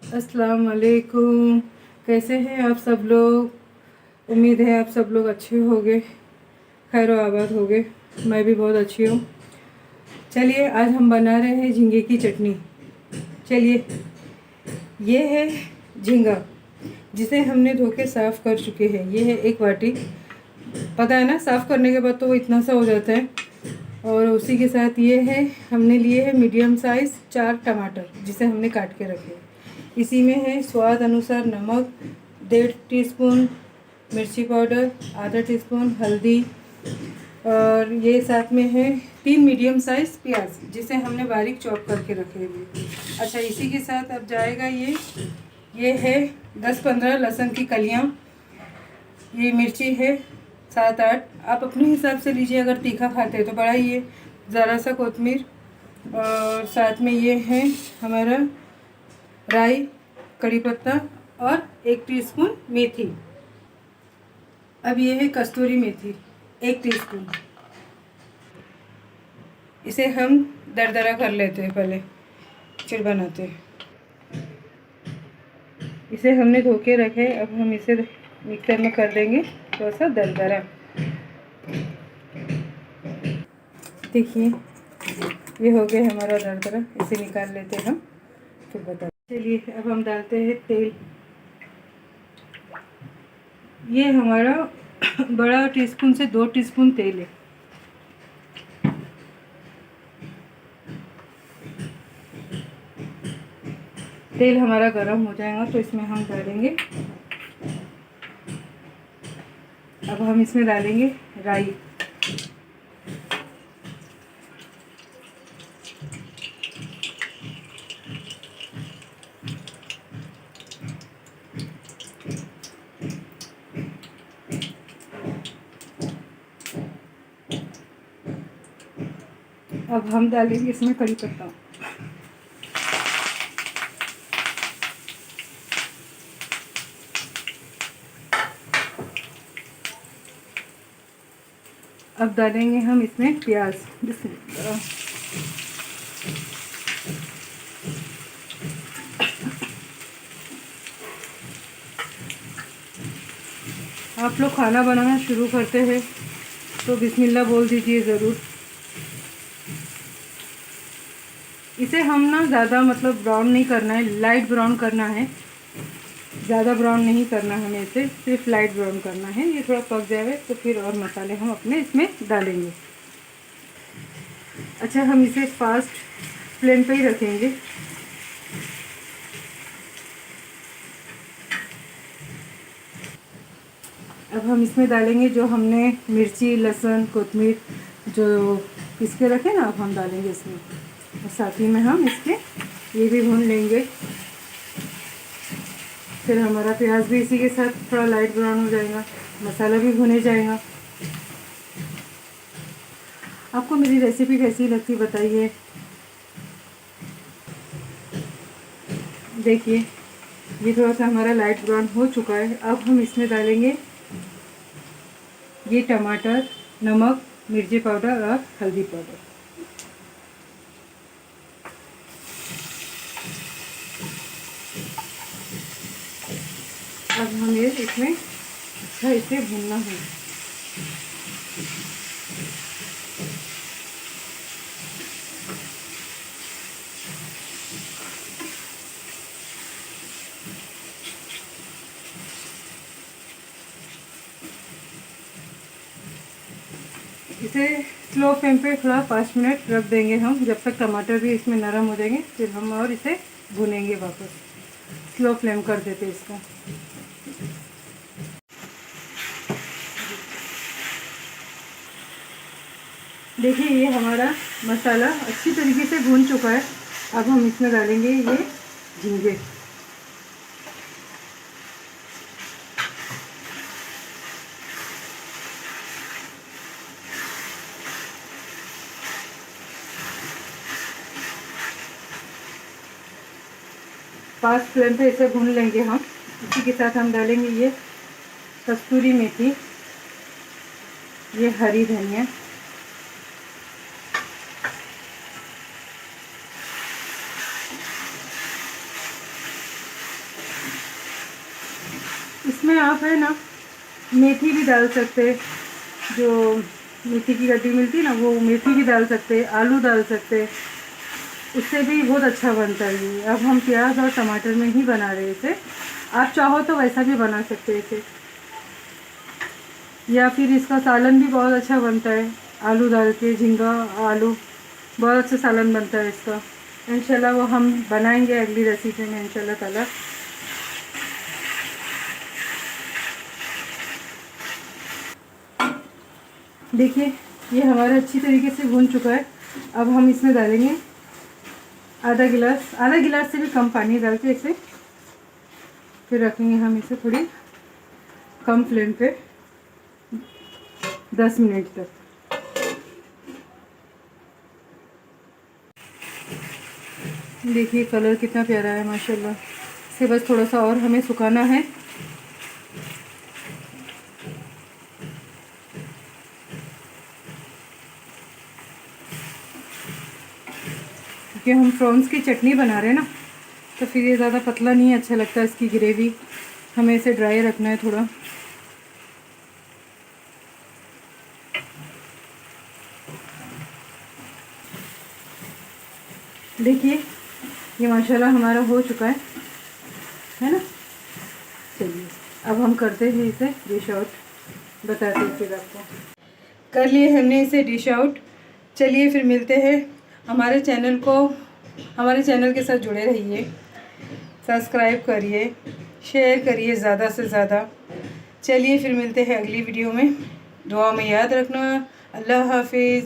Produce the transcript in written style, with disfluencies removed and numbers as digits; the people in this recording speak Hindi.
अस्सलाम वालेकुम। कैसे हैं आप सब लोग? उम्मीद है आप सब लोग अच्छे होंगे, खैर आबाद होंगे। मैं भी बहुत अच्छी हूँ। चलिए आज हम बना रहे हैं झींगे की चटनी। चलिए, ये है झींगा जिसे हमने धो के साफ़ कर चुके हैं। ये है एक वाटी। पता है ना, साफ़ करने के बाद तो वो इतना सा हो जाता है। और उसी के साथ ये है, हमने लिए है मीडियम साइज़ 4 टमाटर जिसे हमने काट के रखे। इसी में है स्वाद अनुसार नमक, 1.5 टीस्पून मिर्ची पाउडर, आधा टीस्पून हल्दी, और ये साथ में है 3 मीडियम साइज़ प्याज जिसे हमने बारीक चॉप करके रखे हुए। अच्छा, इसी के साथ अब जाएगा ये है 10-15 लहसुन की कलियाँ। ये मिर्ची है 7-8, आप अपने हिसाब से लीजिए, अगर तीखा खाते हैं तो बढ़ाइए। ज़रा सा कोतमीर, और साथ में ये है हमारा राई, कड़ी पत्ता, और 1 टीस्पून मेथी। अब ये है कस्तूरी मेथी 1 टीस्पून। इसे हम दरदरा कर लेते हैं पहले, फिर बनाते हैं। इसे हमने धो के रखे, अब हम इसे मिक्सर में कर देंगे थोड़ा सा दरदरा। देखिए, ये हो गया हमारा दरदरा। इसे निकाल लेते हैं हम, फिर बता। चलिए अब हम डालते हैं तेल। ये हमारा बड़ा टीस्पून से 2 टीस्पून तेल है। तेल हमारा गर्म हो जाएगा तो इसमें हम डालेंगे, अब हम इसमें डालेंगे राई। अब हम डालेंगे इसमें कड़ी पत्ता। अब डालेंगे हम इसमें प्याज। बिस्मिल्लाह। आप लोग खाना बनाना शुरू करते हैं तो बिस्मिल्लाह बोल दीजिए ज़रूर। इसे हम ना ज़्यादा मतलब ब्राउन नहीं करना है, लाइट ब्राउन करना है। ज़्यादा ब्राउन नहीं करना हमें, इसे सिर्फ लाइट ब्राउन करना है। ये थोड़ा पक जाए तो फिर और मसाले हम अपने इसमें डालेंगे। अच्छा, हम इसे फास्ट फ्लेम पे ही रखेंगे। अब हम इसमें डालेंगे जो हमने मिर्ची, लहसुन, कोतमीर जो पीस के रखे ना, अब हम डालेंगे इसमें। और साथ ही में हम इसके ये भी भून लेंगे। फिर हमारा प्याज भी इसी के साथ थोड़ा लाइट ब्राउन हो जाएगा, मसाला भी भुने जाएगा। आपको मेरी रेसिपी कैसी लगती बताइए। देखिए, ये थोड़ा सा हमारा लाइट ब्राउन हो चुका है। अब हम इसमें डालेंगे ये टमाटर, नमक, मिर्ची पाउडर और हल्दी पाउडर। अब हमें इसमें अच्छा इसे भूनना है। इसे स्लो फ्लेम पे थोड़ा 5 मिनट रख देंगे हम, जब तक टमाटर भी इसमें नरम हो जाएंगे। फिर हम और इसे भुनेंगे वापस। स्लो फ्लेम कर देते इसका। देखिए, ये हमारा मसाला अच्छी तरीके से भून चुका है। अब हम इसमें डालेंगे ये झींगे। 5 फ्लेम पे इसे भून लेंगे हम। इसी के साथ हम डालेंगे ये कस्तूरी मेथी, ये हरी धनिया, इसमें आप है ना मेथी भी डाल सकते, जो मेथी की गड्डी मिलती है ना, वो मेथी भी डाल सकते, आलू डाल सकते, उससे भी बहुत अच्छा बनता है ये। अब हम प्याज और टमाटर में ही बना रहे थे, आप चाहो तो वैसा भी बना सकते हैं इसे, या फिर इसका सालन भी बहुत अच्छा बनता है, आलू डाल के, झींगा आलू, बहुत अच्छा सालन बनता है इसका। इंशाल्लाह वो हम बनाएंगे अगली रेसिपी में इंशाल्लाह ताला। देखिए ये हमारा अच्छी तरीके से भून चुका है। अब हम इसमें डालेंगे आधा गिलास से भी कम पानी डाल के इसे फिर रखेंगे हम इसे थोड़ी कम फ्लेम पे 10 मिनट तक। देखिए कलर कितना प्यारा है माशाल्लाह। इसे बस थोड़ा सा और हमें सुखाना है। क्योंकि हम प्रॉन्स की चटनी बना रहे हैं ना, तो फिर ये ज़्यादा पतला नहीं अच्छा लगता इसकी ग्रेवी, हमें इसे ड्राई रखना है थोड़ा। देखिए ये माशाल्लाह हमारा हो चुका है ना। चलिए अब हम करते हैं इसे डिश आउट, बताते हैं फिर आपको। कर लिए हमने इसे डिश आउट। चलिए फिर मिलते हैं। हमारे चैनल के साथ जुड़े रहिए, सब्सक्राइब करिए, शेयर करिए ज़्यादा से ज़्यादा। चलिए फिर मिलते हैं अगली वीडियो में। दुआ में याद रखना। अल्लाह हाफिज़।